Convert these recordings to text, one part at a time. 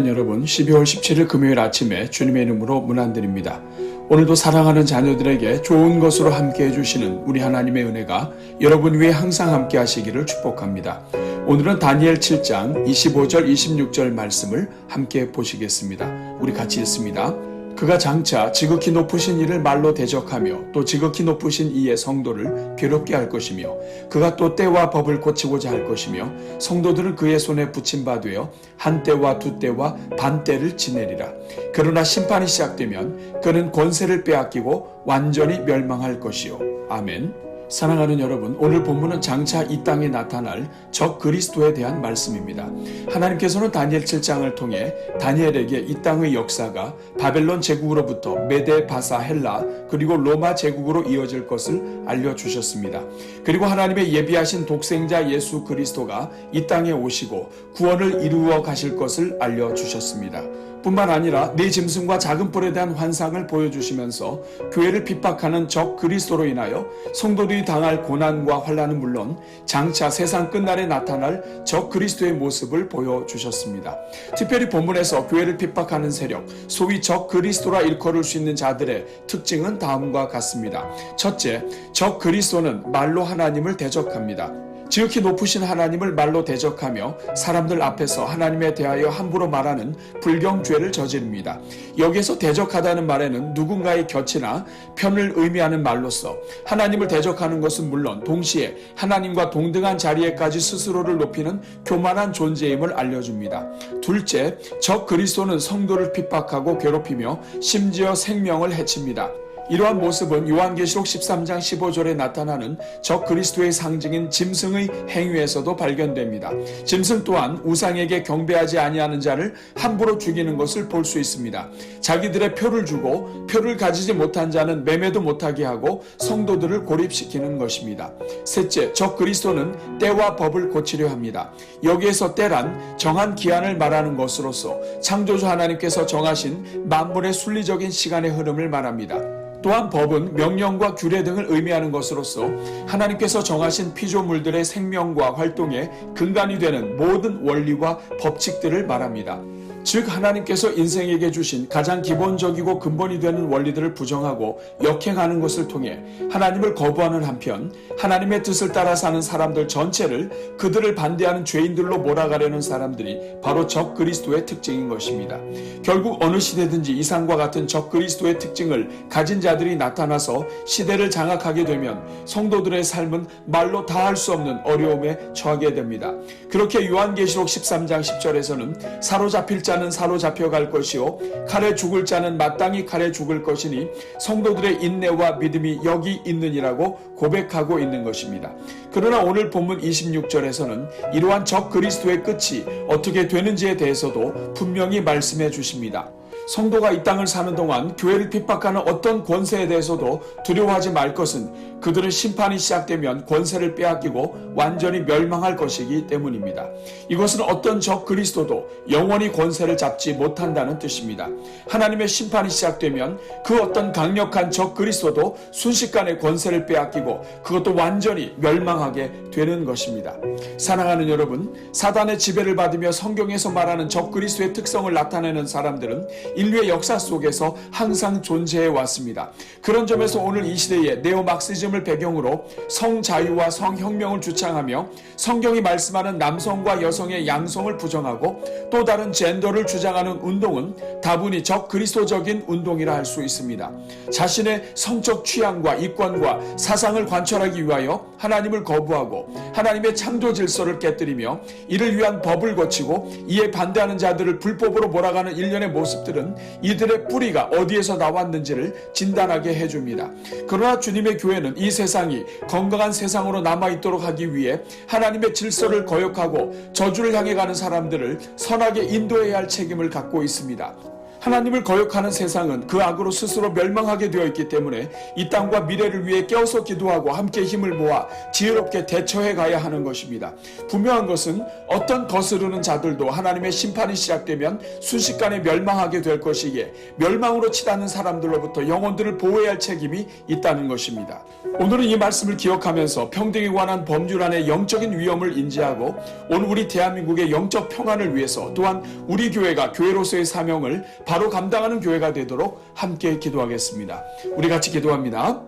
사랑하는 여러분, 12월 17일 금요일 아침에 주님의 이름으로 문안드립니다. 오늘도 사랑하는 자녀들에게 좋은 것으로 함께 해주시는 우리 하나님의 은혜가 여러분 위에 항상 함께 하시기를 축복합니다. 오늘은 다니엘 7장 25절 26절 말씀을 함께 보시겠습니다. 우리 같이 읽습니다. 그가 장차 지극히 높으신 이를 말로 대적하며 또 지극히 높으신 이의 성도를 괴롭게 할 것이며 그가 또 때와 법을 고치고자 할 것이며 성도들은 그의 손에 붙임 바 되어 한 때와 두 때와 반 때를 지내리라. 그러나 심판이 시작되면 그는 권세를 빼앗기고 완전히 멸망할 것이요. 아멘. 사랑하는 여러분, 오늘 본문은 장차 이 땅에 나타날 적 그리스도에 대한 말씀입니다. 하나님께서는 다니엘 7장을 통해 다니엘에게 이 땅의 역사가 바벨론 제국으로부터 메데, 바사, 헬라 그리고 로마 제국으로 이어질 것을 알려주셨습니다. 그리고 하나님의 예비하신 독생자 예수 그리스도가 이 땅에 오시고 구원을 이루어 가실 것을 알려주셨습니다. 뿐만 아니라 네 짐승과 작은 뿔에 대한 환상을 보여주시면서 교회를 핍박하는 적 그리스도로 인하여 성도들이 당할 고난과 환난은 물론 장차 세상 끝날에 나타날 적 그리스도의 모습을 보여주셨습니다. 특별히 본문에서 교회를 핍박하는 세력, 소위 적 그리스도라 일컬을 수 있는 자들의 특징은 다음과 같습니다. 첫째, 적 그리스도는 말로 하나님을 대적합니다. 지극히 높으신 하나님을 말로 대적하며 사람들 앞에서 하나님에 대하여 함부로 말하는 불경죄를 저지릅니다. 여기에서 대적하다는 말에는 누군가의 곁이나 편을 의미하는 말로서 하나님을 대적하는 것은 물론 동시에 하나님과 동등한 자리에까지 스스로를 높이는 교만한 존재임을 알려줍니다. 둘째, 적 그리스도는 성도를 핍박하고 괴롭히며 심지어 생명을 해칩니다. 이러한 모습은 요한계시록 13장 15절에 나타나는 적 그리스도의 상징인 짐승의 행위에서도 발견됩니다. 짐승 또한 우상에게 경배하지 아니하는 자를 함부로 죽이는 것을 볼 수 있습니다. 자기들의 표를 주고 표를 가지지 못한 자는 매매도 못하게 하고 성도들을 고립시키는 것입니다. 셋째, 적 그리스도는 때와 법을 고치려 합니다. 여기에서 때란 정한 기한을 말하는 것으로서 창조주 하나님께서 정하신 만물의 순리적인 시간의 흐름을 말합니다. 또한 법은 명령과 규례 등을 의미하는 것으로서 하나님께서 정하신 피조물들의 생명과 활동의 근간이 되는 모든 원리와 법칙들을 말합니다. 즉 하나님께서 인생에게 주신 가장 기본적이고 근본이 되는 원리들을 부정하고 역행하는 것을 통해 하나님을 거부하는 한편 하나님의 뜻을 따라 사는 사람들 전체를 그들을 반대하는 죄인들로 몰아가려는 사람들이 바로 적 그리스도의 특징인 것입니다. 결국 어느 시대든지 이상과 같은 적 그리스도의 특징을 가진 자들이 나타나서 시대를 장악하게 되면 성도들의 삶은 말로 다 할 수 없는 어려움에 처하게 됩니다. 그렇게 요한계시록 13장 10절에서는 사로잡힐 자는 사로잡혀 갈 것이요 칼에 죽을 자는 마땅히 칼에 죽을 것이니 성도들의 인내와 믿음이 여기 있느니라고 고백하고 있는 것입니다. 그러나 오늘 본문 26절에서는 이러한 적 그리스도의 끝이 어떻게 되는지에 대해서도 분명히 말씀해 주십니다. 성도가 이 땅을 사는 동안 교회를 핍박하는 어떤 권세에 대해서도 두려워하지 말 것은 그들은 심판이 시작되면 권세를 빼앗기고 완전히 멸망할 것이기 때문입니다. 이것은 어떤 적 그리스도도 영원히 권세를 잡지 못한다는 뜻입니다. 하나님의 심판이 시작되면 그 어떤 강력한 적 그리스도도 순식간에 권세를 빼앗기고 그것도 완전히 멸망하게 되는 것입니다. 사랑하는 여러분, 사단의 지배를 받으며 성경에서 말하는 적 그리스도의 특성을 나타내는 사람들은 인류의 역사 속에서 항상 존재해 왔습니다. 그런 점에서 오늘 이 시대에 네오막시즘을 배경으로 성자유와 성혁명을 주창하며 성경이 말씀하는 남성과 여성의 양성을 부정하고 또 다른 젠더를 주장하는 운동은 다분히 적 그리스도적인 운동이라 할 수 있습니다. 자신의 성적 취향과 이권과 사상을 관철하기 위하여 하나님을 거부하고 하나님의 창조 질서를 깨뜨리며 이를 위한 법을 거치고 이에 반대하는 자들을 불법으로 몰아가는 일련의 모습들은 이들의 뿌리가 어디에서 나왔는지를 진단하게 해줍니다. 그러나 주님의 교회는 이 세상이 건강한 세상으로 남아있도록 하기 위해 하나님의 질서를 거역하고 저주를 향해 가는 사람들을 선하게 인도해야 할 책임을 갖고 있습니다. 하나님을 거역하는 세상은 그 악으로 스스로 멸망하게 되어 있기 때문에 이 땅과 미래를 위해 깨어서 기도하고 함께 힘을 모아 지혜롭게 대처해 가야 하는 것입니다. 분명한 것은 어떤 거스르는 자들도 하나님의 심판이 시작되면 순식간에 멸망하게 될 것이기에 멸망으로 치닫는 사람들로부터 영혼들을 보호해야 할 책임이 있다는 것입니다. 오늘은 이 말씀을 기억하면서 평등에 관한 법률안의 영적인 위험을 인지하고 오늘 우리 대한민국의 영적 평안을 위해서 또한 우리 교회가 교회로서의 사명을 바로 감당하는 교회가 되도록 함께 기도하겠습니다. 우리 같이 기도합니다.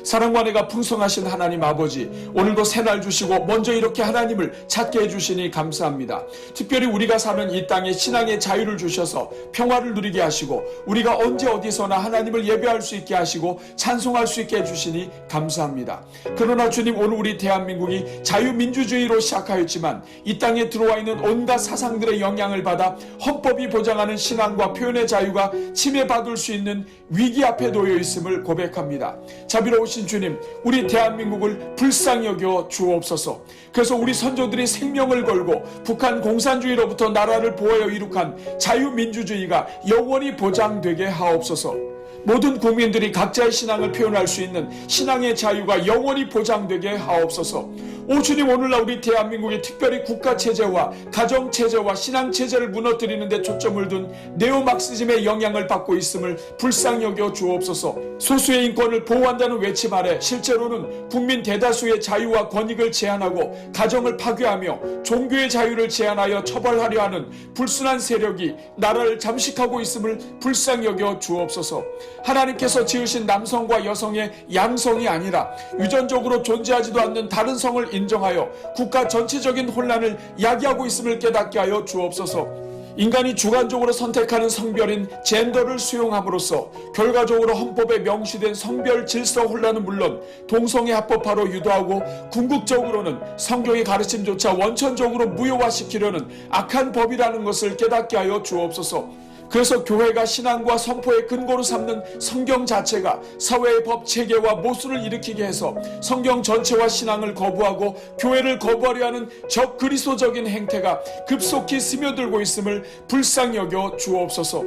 사랑과 은혜가 풍성하신 하나님 아버지, 오늘도 새날 주시고 먼저 이렇게 하나님을 찾게 해주시니 감사합니다. 특별히 우리가 사는 이 땅에 신앙의 자유를 주셔서 평화를 누리게 하시고 우리가 언제 어디서나 하나님을 예배할 수 있게 하시고 찬송할 수 있게 해주시니 감사합니다. 그러나 주님, 오늘 우리 대한민국이 자유민주주의로 시작하였지만 이 땅에 들어와 있는 온갖 사상들의 영향을 받아 헌법이 보장하는 신앙과 표현의 자유가 침해받을 수 있는 위기 앞에 놓여 있음을 고백합니다. 자비로우신 주님, 우리 대한민국을 불쌍히 여겨 주옵소서. 그래서 우리 선조들이 생명을 걸고 북한 공산주의로부터 나라를 보호하여 이룩한 자유민주주의가 영원히 보장되게 하옵소서. 모든 국민들이 각자의 신앙을 표현할 수 있는 신앙의 자유가 영원히 보장되게 하옵소서. 오 주님, 오늘날 우리 대한민국이 특별히 국가체제와 가정체제와 신앙체제를 무너뜨리는 데 초점을 둔 네오막시즘의 영향을 받고 있음을 불쌍히 여겨 주옵소서. 소수의 인권을 보호한다는 외침 아래 실제로는 국민 대다수의 자유와 권익을 제한하고 가정을 파괴하며 종교의 자유를 제한하여 처벌하려 하는 불순한 세력이 나라를 잠식하고 있음을 불쌍히 여겨 주옵소서. 하나님께서 지으신 남성과 여성의 양성이 아니라 유전적으로 존재하지도 않는 다른 성을 인정하여 국가 전체적인 혼란을 야기하고 있음을 깨닫게 하여 주옵소서. 인간이 주관적으로 선택하는 성별인 젠더를 수용함으로써 결과적으로 헌법에 명시된 성별 질서 혼란은 물론 동성애 합법화로 유도하고 궁극적으로는 성경의 가르침조차 원천적으로 무효화시키려는 악한 법이라는 것을 깨닫게 하여 주옵소서. 그래서 교회가 신앙과 선포의 근거로 삼는 성경 자체가 사회의 법 체계와 모순을 일으키게 해서 성경 전체와 신앙을 거부하고 교회를 거부하려 하는 적그리스도적인 행태가 급속히 스며들고 있음을 불쌍히 여겨 주옵소서.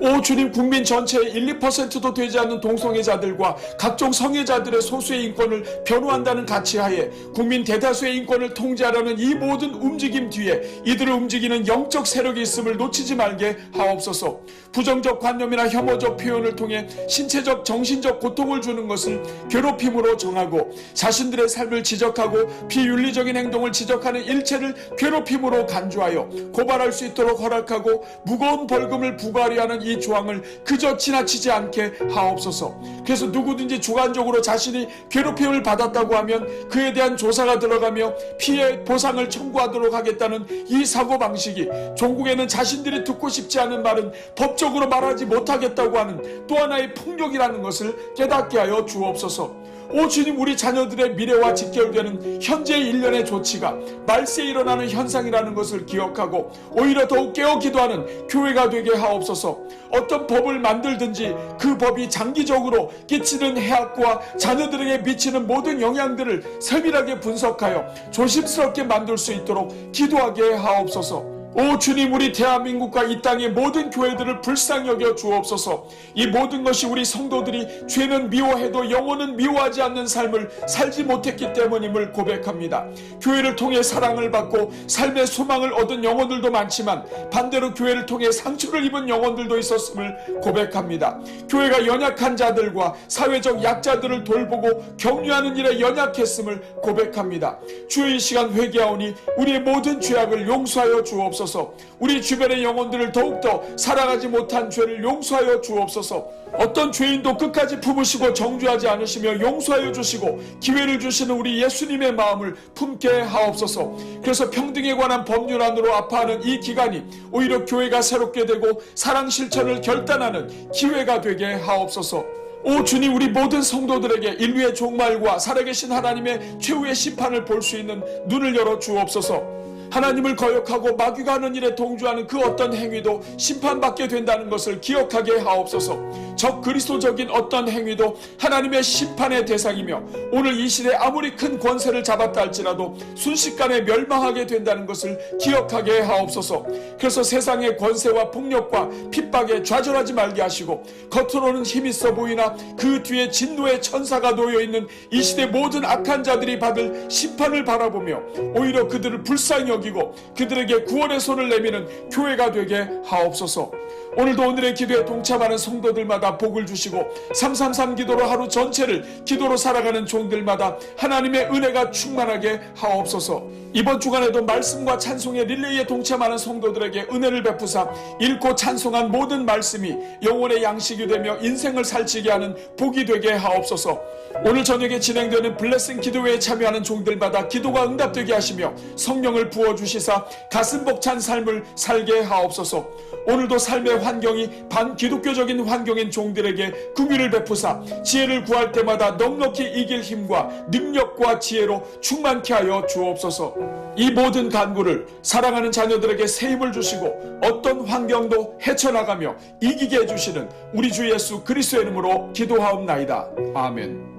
오 주님, 국민 전체의 1, 2%도 되지 않는 동성애자들과 각종 성애자들의 소수의 인권을 변호한다는 가치하에 국민 대다수의 인권을 통제하려는 이 모든 움직임 뒤에 이들을 움직이는 영적 세력이 있음을 놓치지 말게 하옵소서. 부정적 관념이나 혐오적 표현을 통해 신체적 정신적 고통을 주는 것을 괴롭힘으로 정하고 자신들의 삶을 지적하고 비윤리적인 행동을 지적하는 일체를 괴롭힘으로 간주하여 고발할 수 있도록 허락하고 무거운 벌금을 부과하려 하는 이 조항을 그저 지나치지 않게 하옵소서. 그래서 누구든지 주관적으로 자신이 괴롭힘을 받았다고 하면 그에 대한 조사가 들어가며 피해 보상을 청구하도록 하겠다는 이 사고방식이 종국에는 자신들이 듣고 싶지 않은 말은 법적으로 말하지 못하겠다고 하는 또 하나의 폭력이라는 것을 깨닫게 하여 주옵소서. 오 주님, 우리 자녀들의 미래와 직결되는 현재의 일련의 조치가 말세에 일어나는 현상이라는 것을 기억하고 오히려 더욱 깨어 기도하는 교회가 되게 하옵소서. 어떤 법을 만들든지 그 법이 장기적으로 끼치는 해악과 자녀들에게 미치는 모든 영향들을 세밀하게 분석하여 조심스럽게 만들 수 있도록 기도하게 하옵소서. 오 주님, 우리 대한민국과 이 땅의 모든 교회들을 불쌍히 여겨 주옵소서. 이 모든 것이 우리 성도들이 죄는 미워해도 영혼은 미워하지 않는 삶을 살지 못했기 때문임을 고백합니다. 교회를 통해 사랑을 받고 삶의 소망을 얻은 영혼들도 많지만 반대로 교회를 통해 상처를 입은 영혼들도 있었음을 고백합니다. 교회가 연약한 자들과 사회적 약자들을 돌보고 격려하는 일에 연약했음을 고백합니다. 주의 이 시간 회개하오니 우리의 모든 죄악을 용서하여 주옵소서. 우리 주변의 영혼들을 더욱더 사랑하지 못한 죄를 용서하여 주옵소서. 어떤 죄인도 끝까지 품으시고 정죄하지 않으시며 용서하여 주시고 기회를 주시는 우리 예수님의 마음을 품게 하옵소서. 그래서 평등에 관한 법률안으로 아파하는 이 기간이 오히려 교회가 새롭게 되고 사랑 실천을 결단하는 기회가 되게 하옵소서. 오 주님, 우리 모든 성도들에게 인류의 종말과 살아계신 하나님의 최후의 심판을 볼 수 있는 눈을 열어 주옵소서. 하나님을 거역하고 마귀가 하는 일에 동조하는 그 어떤 행위도 심판받게 된다는 것을 기억하게 하옵소서. 적 그리스도적인 어떤 행위도 하나님의 심판의 대상이며 오늘 이 시대에 아무리 큰 권세를 잡았다 할지라도 순식간에 멸망하게 된다는 것을 기억하게 하옵소서. 그래서 세상의 권세와 폭력과 핍박에 좌절하지 말게 하시고 겉으로는 힘 있어 보이나 그 뒤에 진노의 천사가 놓여있는 이 시대 모든 악한 자들이 받을 심판을 바라보며 오히려 그들을 불쌍히 여기고 그들에게 구원의 손을 내미는 교회가 되게 하옵소서. 오늘도 오늘의 기도에 동참하는 성도들마다 복을 주시고 333 기도로 하루 전체를 기도로 살아가는 종들마다 하나님의 은혜가 충만하게 하옵소서. 이번 주간에도 말씀과 찬송의 릴레이에 동참하는 성도들에게 은혜를 베푸사 읽고 찬송한 모든 말씀이 영혼의 양식이 되며 인생을 살찌게 하는 복이 되게 하옵소서. 오늘 저녁에 진행되는 블레싱 기도회에 참여하는 종들마다 기도가 응답되게 하시며 성령을 부어주시사 가슴 벅찬 삶을 살게 하옵소서. 오늘도 삶의 환경이 반기독교적인 환경인 종들에게 긍휼을 베푸사 지혜를 구할 때마다 넉넉히 이길 힘과 능력과 지혜로 충만케 하여 주옵소서. 이 모든 간구를 사랑하는 자녀들에게 새 힘을 주시고 어떤 환경도 헤쳐나가며 이기게 해주시는 우리 주 예수 그리스도의 이름으로 기도하옵나이다. 아멘.